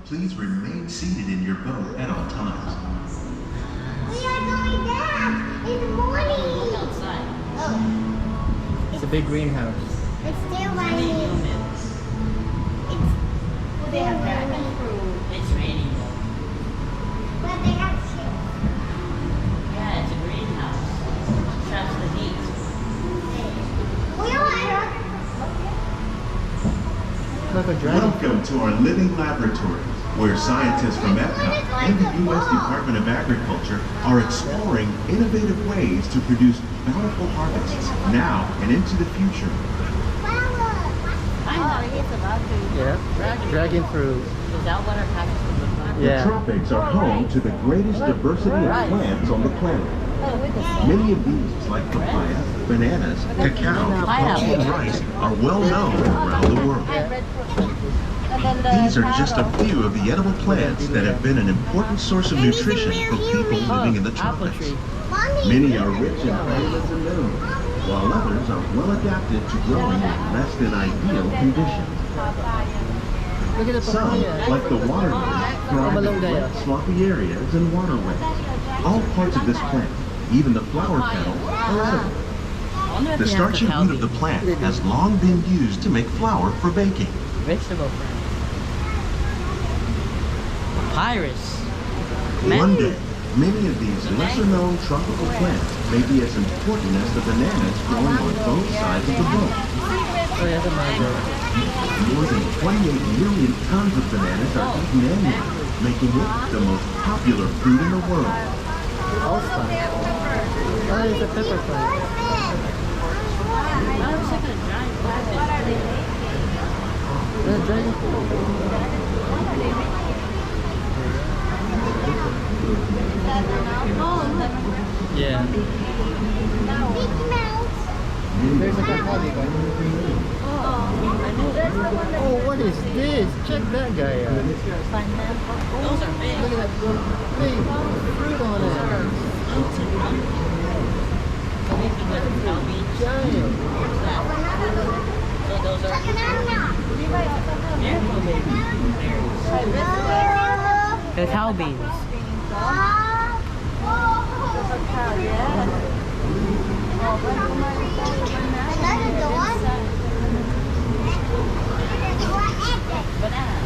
Please remain seated in your boat at all times. We are going down in the morning. Outside. Oh. It's a big greenhouse. It's still raining. They have dragon fruit. It's raining though. But they have chips. Yeah, it's a greenhouse. Traps the heat. We are. Like a dragon. Welcome to our living laboratory, where scientists from Epcot and the U.S. Department of Agriculture are exploring innovative ways to produce bountiful harvests now and into the future. Yeah. Dragon fruit. Is that what our package would look like? Yeah. The tropics are home to the greatest diversity of plants on the planet. Many of these, like papaya, bananas, cacao, coffee, and rice, are well known around the world. These are just a few of the edible plants that have been an important source of nutrition for people living in the tropics. Many are rich in vitamins and minerals, while others are well adapted to growing in less than ideal conditions. Look at the Some, papaya. like the water lily, thrive in wet, swampy areas and waterways. All parts of this plant, even the flower petals, are edible. The starchy root of the plant has long been used to make flour for baking. Vegetable friend. Papyrus. One day, many of these lesser-known tropical plants may be as important as the bananas growing on both sides of the boat. Oh yeah, the mango. More than 28 million tons of bananas are eaten annually, making it the most popular fruit in the world. Allspice. Oh, it's a pepper plant. That looks like a giant rabbit. The dragon fruit. Yeah. There's a papaya. Oh, what is this? Check that guy out. Those are big. Look at that big fruit on it. So these are like cow beans. Giant. What's that? So those are miracle babies. They're cow beans. Banana.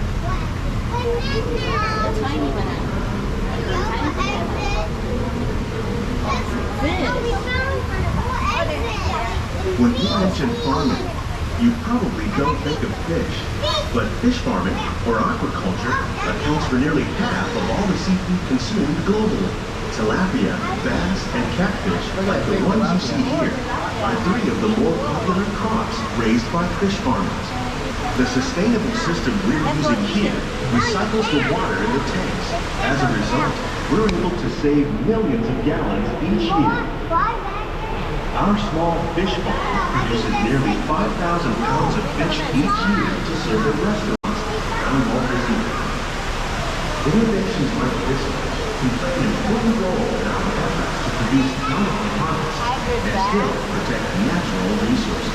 A tiny banana. When you mention farming, you probably don't think of fish. But fish farming, or aquaculture, accounts for nearly half of all the seafood consumed globally. Tilapia, bass, and catfish, like the ones you see here, are three of the more popular crops raised by fish farmers. The sustainable system we're using here recycles the water in the tanks. As a result, we're able to save millions of gallons each year. Our small fish farm produces nearly 5,000 pounds of fish each year to serve at restaurants around Walt Disney World. Innovations like this can play an important role in our efforts to produce bountiful harvests and still protect natural resources.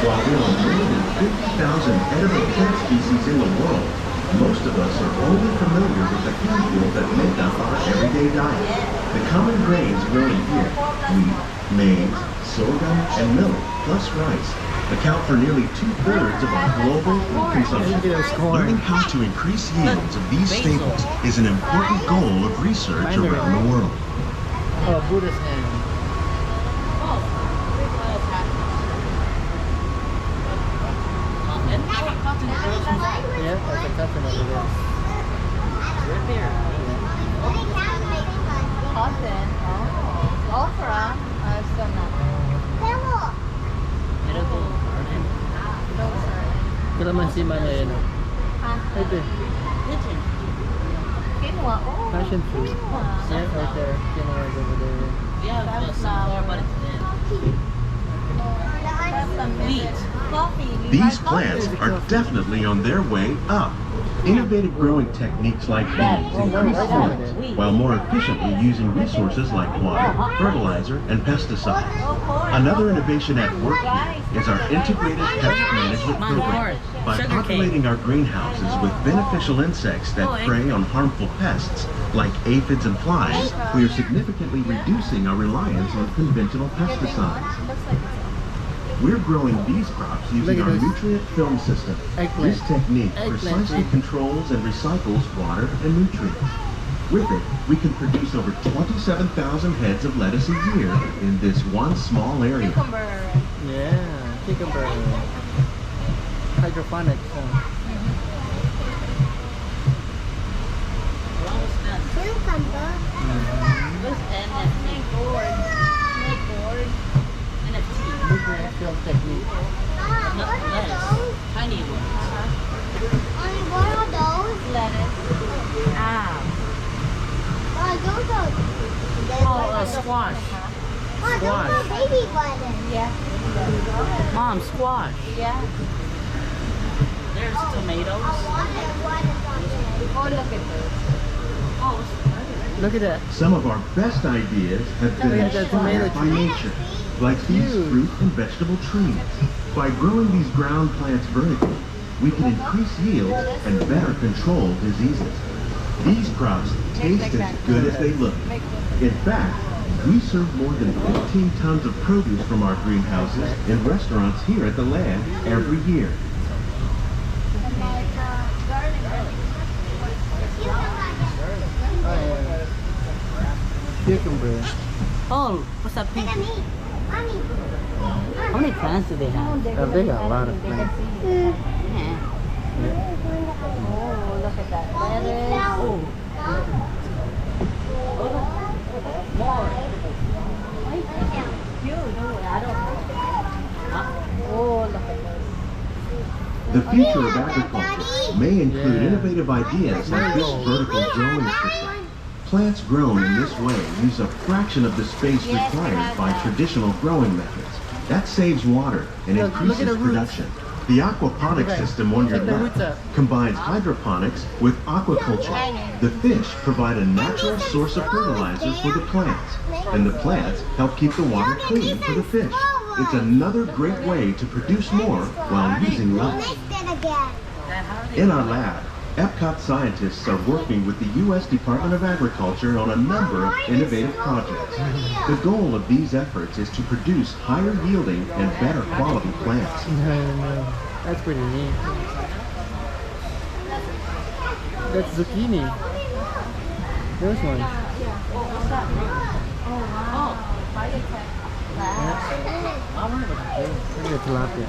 While there are more than 50,000 edible plant species in the world, most of us are only familiar with the handful that make up our everyday diet. The common grains grown here, wheat, maize, sorghum, and millet, plus rice, account for nearly 2/3 of our global food consumption. Learning how to increase yields of these staples is an important goal of research around the world. Oh, Buddha's hand. Muffin? naman si Mano yun. Right there. Pigeon. Quinoa. Oh. Passion fruit. Yeah, right there. Quinoa is over there. Yeah, sunflower, but it's dead. Wheat. Coffee. These plants are definitely on their way up. Innovative growing techniques like these increase yields while more efficiently using resources like water, fertilizer, and pesticides. Another innovation at work here is our integrated pest management program. By populating our greenhouses with beneficial insects that prey on harmful pests like aphids and flies, we are significantly reducing our reliance on conventional pesticides. We're growing these crops using our nutrient film system. This technique precisely controls and recycles water and nutrients. With it, we can produce over 27,000 heads of lettuce a year in this one small area. Yeah, cucumber. Hydroponics. Cucumber. What's NFT? NFT. Film technique. Not lettuce. Tiny ones. Only one of those. Lettuce. Oh, those are. Squash. Oh, those are baby lettuce. Yeah. Mom, squash. Yeah. There's tomatoes. Oh, look at those. Look at that. Some of our best ideas have been Look at that tomato inspired by tree. nature, like these Huge. fruit and vegetable trees. By growing these ground plants vertically, we can increase yields and better control diseases. These crops taste as good as they look. In fact, we serve more than 15 tons of produce from our greenhouses in restaurants here at the land every year. Oh, yeah. Cucumber. Oh, what's that pink? Mommy. How many plants do they have? They got a lot of plants. Yeah. Oh, look at that. Lettuce. Oh, look at this. The future of agriculture may include innovative ideas like this vertical growing system. Plants grown in this way use a fraction of the space required by traditional growing methods. That saves water and Look at increases the roots. production. The aquaponics system on your Check the roots left out. combines hydroponics with aquaculture. The fish provide a natural source of fertilizer for the plants, and the plants help keep the water clean for the fish. It's another great way to produce more while using less. In our lab, Epcot scientists are working with the U.S. Department of Agriculture on a number of innovative projects. The goal of these efforts is to produce higher yielding and better quality plants. That's pretty neat. That's zucchini. Those ones. Look at tilapia.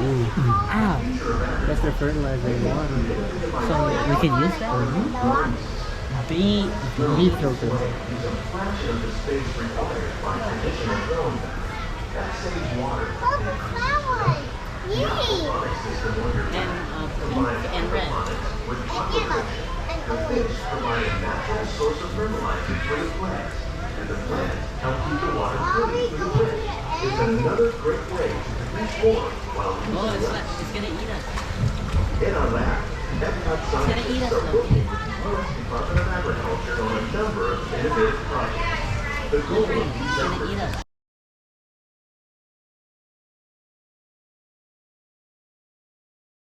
Ah, That's their fertilizer in water. so we can use that? Beet. Meat filter. Pink and red. The fish provide a natural source of fertilizer for the plants, and the plants help keep the water clean for the fish. It's another great way to produce more while Oh, using less. it's gonna eat us. In our lab, Epcot gonna eat scientists us, are though. working with the U.S. Department of Agriculture on a number of innovative projects. The goal of these It's gonna efforts eat us.